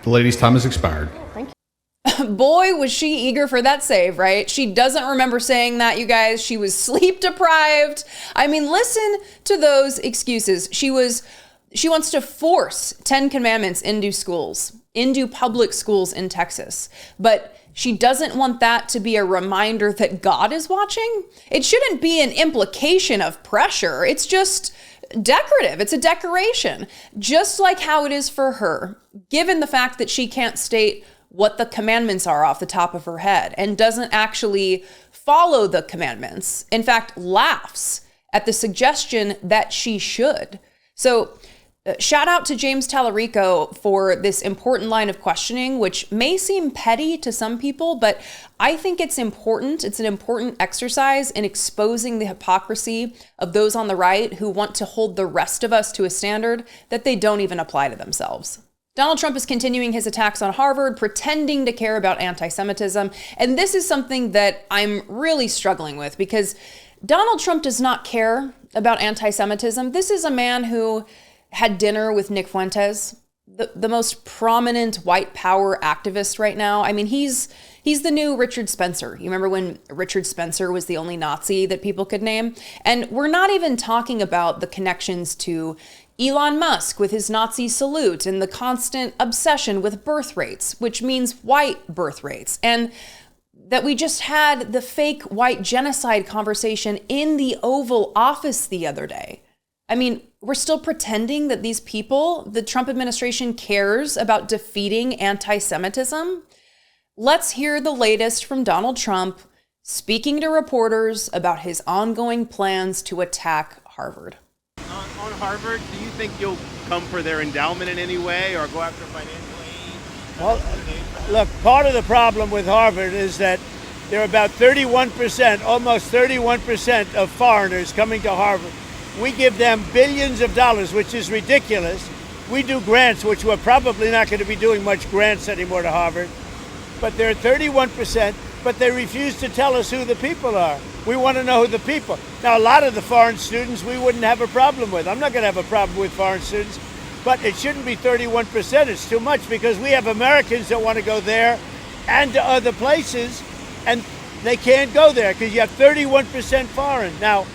The lady's time has expired. Thank you. Boy, was she eager for that save, right? She doesn't remember saying that, you guys. She was sleep deprived. I mean, listen to those excuses. She wants to force 10 commandments into schools, into public schools in Texas. But she doesn't want that to be a reminder that God is watching. It shouldn't be an implication of pressure. It's just decorative. It's a decoration, just like how it is for her, given the fact that she can't state what the commandments are off the top of her head and doesn't actually follow the commandments. In fact, laughs at the suggestion that she should. So shout out to James Tallarico for this important line of questioning, which may seem petty to some people, but I think it's important. It's an important exercise in exposing the hypocrisy of those on the right who want to hold the rest of us to a standard that they don't even apply to themselves. Donald Trump is continuing his attacks on Harvard, pretending to care about anti-Semitism. And this is something that I'm really struggling with because Donald Trump does not care about anti-Semitism. This is a man who had dinner with Nick Fuentes, the most prominent white power activist right now. I mean, he's the new Richard Spencer. You remember when Richard Spencer was the only Nazi that people could name? And we're not even talking about the connections to Elon Musk with his Nazi salute and the constant obsession with birth rates, which means white birth rates. And that we just had the fake white genocide conversation in the Oval Office the other day. I mean, we're still pretending that these people, the Trump administration, cares about defeating anti-Semitism. Let's hear the latest from Donald Trump speaking to reporters about his ongoing plans to attack Harvard. On Harvard, do you think you'll come for their endowment in any way or go after financial aid? Well, look, part of the problem with Harvard is that there are about 31%, almost 31% of foreigners coming to Harvard. We give them billions of dollars, which is ridiculous. We do grants, which we're probably not going to be doing much grants anymore to Harvard. But they're 31%, but they refuse to tell us who the people are. We want to know who the people. Now, a lot of the foreign students we wouldn't have a problem with. I'm not going to have a problem with foreign students, but it shouldn't be 31%. It's too much because we have Americans that want to go there and to other places, and they can't go there because you have 31% foreign. Now,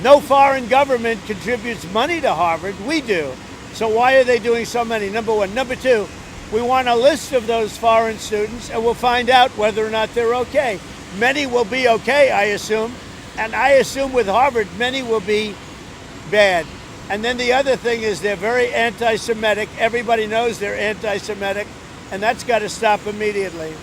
no foreign government contributes money to Harvard. We do. So why are they doing so many? Number one. Number two, we want a list of those foreign students, and we'll find out whether or not they're okay. Many will be okay, I assume. And I assume with Harvard, many will be bad. And then the other thing is they're very anti-Semitic. Everybody knows they're anti-Semitic, and that's got to stop immediately.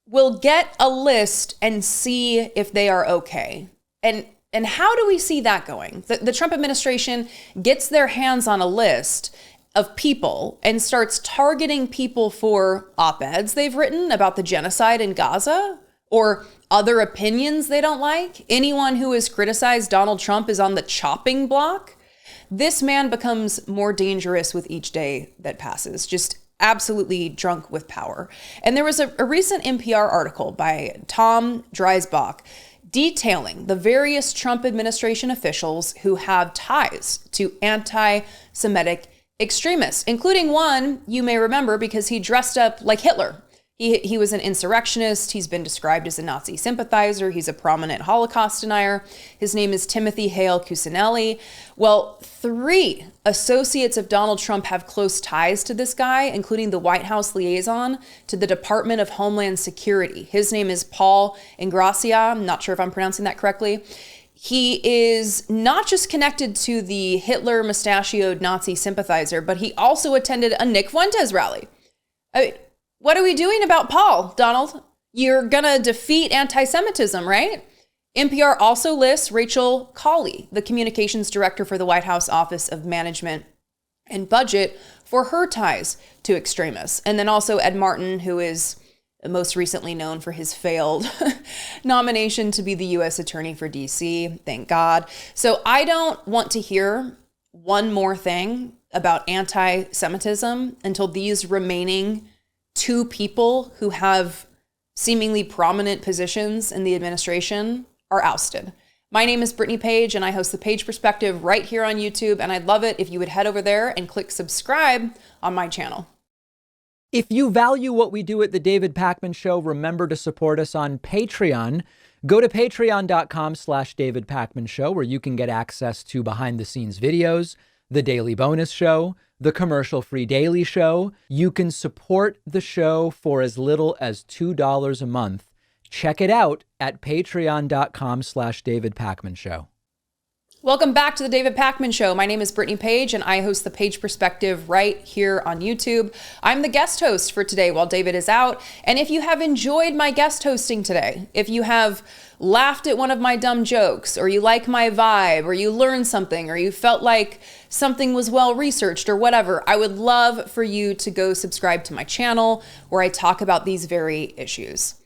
We'll get a list and see if they are okay. And how do we see that going? The Trump administration gets their hands on a list of people and starts targeting people for op-eds they've written about the genocide in Gaza or other opinions they don't like. Anyone who has criticized Donald Trump is on the chopping block. This man becomes more dangerous with each day that passes, just absolutely drunk with power. And there was a recent NPR article by Tom Dreisbach detailing the various Trump administration officials who have ties to anti-Semitic extremists, including one you may remember because he dressed up like Hitler. He was an insurrectionist. He's been described as a Nazi sympathizer. He's a prominent Holocaust denier. His name is Timothy Hale Cusinelli. Well, 3 associates of Donald Trump have close ties to this guy, including the White House liaison to the Department of Homeland Security. His name is Paul Ingrassia. I'm not sure if I'm pronouncing that correctly. He is not just connected to the Hitler mustachioed Nazi sympathizer, but he also attended a Nick Fuentes rally. What are we doing about Paul, Donald? You're gonna defeat anti-Semitism, right? NPR also lists Rachel Colley, the communications director for the White House Office of Management and Budget, for her ties to extremists. And then also Ed Martin, who is most recently known for his failed nomination to be the U.S. Attorney for D.C. Thank God. So I don't want to hear one more thing about anti-Semitism until these remaining two people who have seemingly prominent positions in the administration are ousted. My name is Brittany Page, and I host the Page Perspective right here on YouTube, and I'd love it if you would head over there and click subscribe on my channel. If you value what we do at The David Pakman Show, remember to support us on Patreon. Go to patreon.com/David Pakman Show, where you can get access to behind-the-scenes videos, the daily bonus show, the commercial-free daily show. You can support the show for as little as $2 a month. Check it out at patreon.com/David Pakman Show. Welcome back to the David Pakman Show. My name is Brittany Page, and I host the Page Perspective right here on YouTube. I'm the guest host for today while David is out. And if you have enjoyed my guest hosting today, if you have laughed at one of my dumb jokes, or you like my vibe, or you learned something, or you felt like something was well researched or whatever, I would love for you to go subscribe to my channel where I talk about these very issues.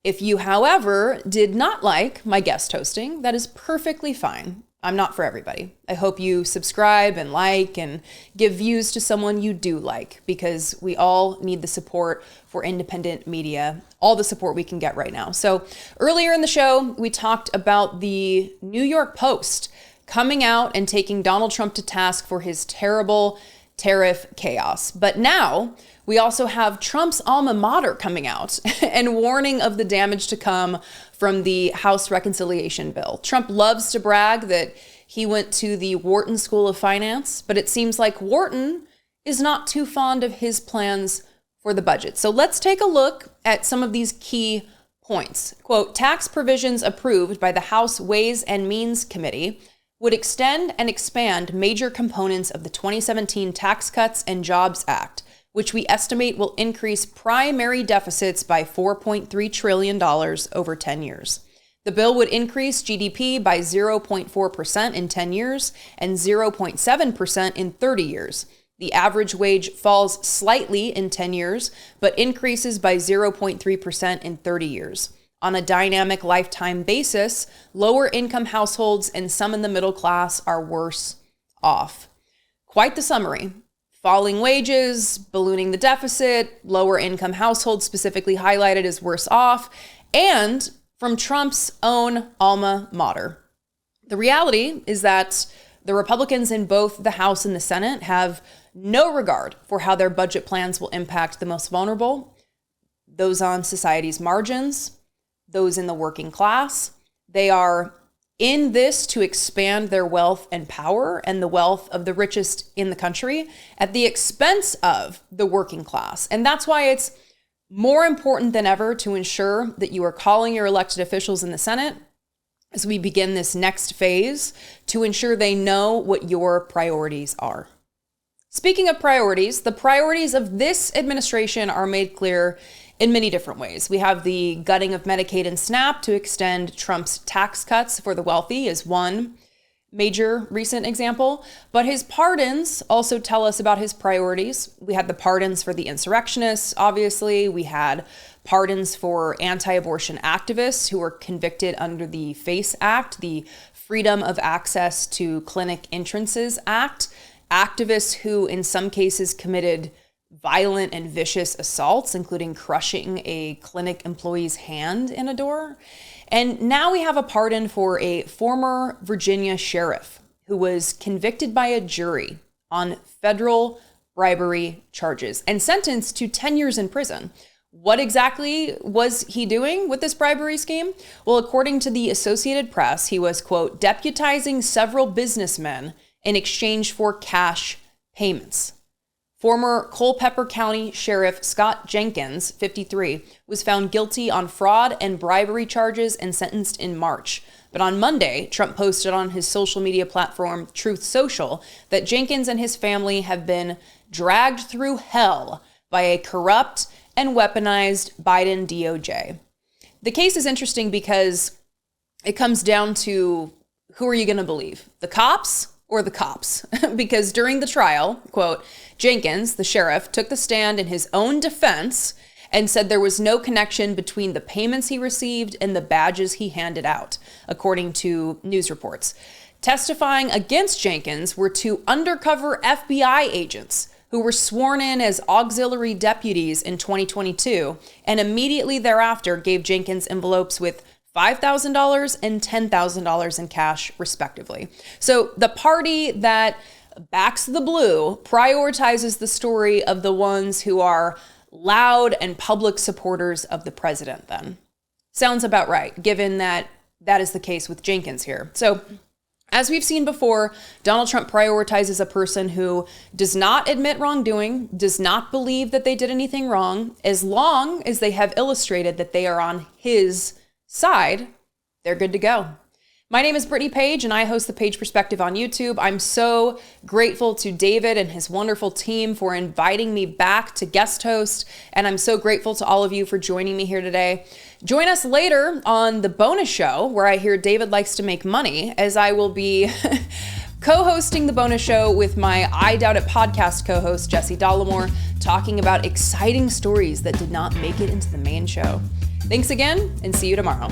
If you, however, did not like my guest hosting, that is perfectly fine. I'm not for everybody. I hope you subscribe and like and give views to someone you do like, because we all need the support for independent media, all the support we can get right now. So earlier in the show, we talked about the New York Post coming out and taking Donald Trump to task for his terrible tariff chaos. But now we also have Trump's alma mater coming out and warning of the damage to come from the House reconciliation bill. Trump loves to brag that he went to the Wharton School of Finance, but it seems like Wharton is not too fond of his plans for the budget. So let's take a look at some of these key points. Quote, tax provisions approved by the House Ways and Means Committee would extend and expand major components of the 2017 Tax Cuts and Jobs Act, which we estimate will increase primary deficits by $4.3 trillion over 10 years. The bill would increase GDP by 0.4% in 10 years and 0.7% in 30 years. The average wage falls slightly in 10 years, but increases by 0.3% in 30 years. On a dynamic lifetime basis, lower income households and some in the middle class are worse off. Quite the summary. Falling wages, ballooning the deficit, lower income households specifically highlighted as worse off, and from Trump's own alma mater. The reality is that the Republicans in both the House and the Senate have no regard for how their budget plans will impact the most vulnerable, those on society's margins, those in the working class. They are in this to expand their wealth and power and the wealth of the richest in the country at the expense of the working class. And that's why it's more important than ever to ensure that you are calling your elected officials in the Senate as we begin this next phase to ensure they know what your priorities are. Speaking of priorities, the priorities of this administration are made clear in many different ways. We have the gutting of Medicaid and SNAP to extend Trump's tax cuts for the wealthy is one major recent example, but his pardons also tell us about his priorities. We had the pardons for the insurrectionists, obviously. We had pardons for anti-abortion activists who were convicted under the FACE Act, the Freedom of Access to Clinic Entrances Act, activists who in some cases committed violent and vicious assaults, including crushing a clinic employee's hand in a door. And now we have a pardon for a former Virginia sheriff who was convicted by a jury on federal bribery charges and sentenced to 10 years in prison. What exactly was he doing with this bribery scheme? Well, according to the Associated Press, he was, quote, deputizing several businessmen in exchange for cash payments. Former Culpeper County Sheriff Scott Jenkins, 53, was found guilty on fraud and bribery charges and sentenced in March. But on Monday, Trump posted on his social media platform, Truth Social, that Jenkins and his family have been dragged through hell by a corrupt and weaponized Biden DOJ. The case is interesting because it comes down to who are you going to believe, the cops or the cops? Because during the trial, quote, Jenkins, the sheriff, took the stand in his own defense and said there was no connection between the payments he received and the badges he handed out, according to news reports. Testifying against Jenkins were 2 undercover FBI agents who were sworn in as auxiliary deputies in 2022, and immediately thereafter gave Jenkins envelopes with $5,000 and $10,000 in cash, respectively. So the party that backs the blue prioritizes the story of the ones who are loud and public supporters of the president then. Sounds about right, given that that is the case with Jenkins here. So as we've seen before, Donald Trump prioritizes a person who does not admit wrongdoing, does not believe that they did anything wrong, as long as they have illustrated that they are on his side, they're good to go. My name is Brittany Page, and I host the Page Perspective on YouTube. I'm so grateful to David and his wonderful team for inviting me back to guest host, and I'm so grateful to all of you for joining me here today. Join us later on the bonus show, where I hear David likes to make money, as I will be co-hosting the bonus show with my I Doubt It podcast co-host, Jesse Dollamore, talking about exciting stories that did not make it into the main show. Thanks again, and see you tomorrow.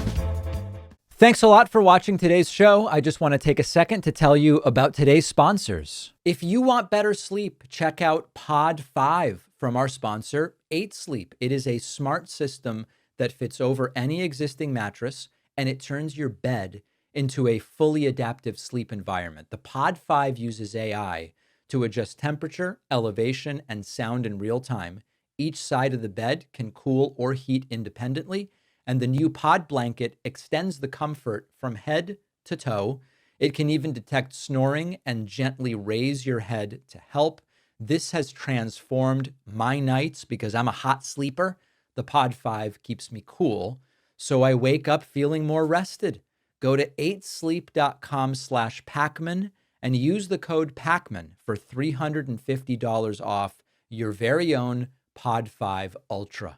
Thanks a lot for watching today's show. I just want to take a second to tell you about today's sponsors. If you want better sleep, check out Pod 5 from our sponsor, 8 Sleep. It is a smart system that fits over any existing mattress, and it turns your bed into a fully adaptive sleep environment. The Pod 5 uses AI to adjust temperature, elevation, and sound in real time. Each side of the bed can cool or heat independently, and the new pod blanket extends the comfort from head to toe. It can even detect snoring and gently raise your head to help. This has transformed my nights because I'm a hot sleeper. The Pod 5 keeps me cool, so I wake up feeling more rested. Go to 8sleep.com/Pacman and use the code Pacman for $350 off your very own Pod 5 Ultra.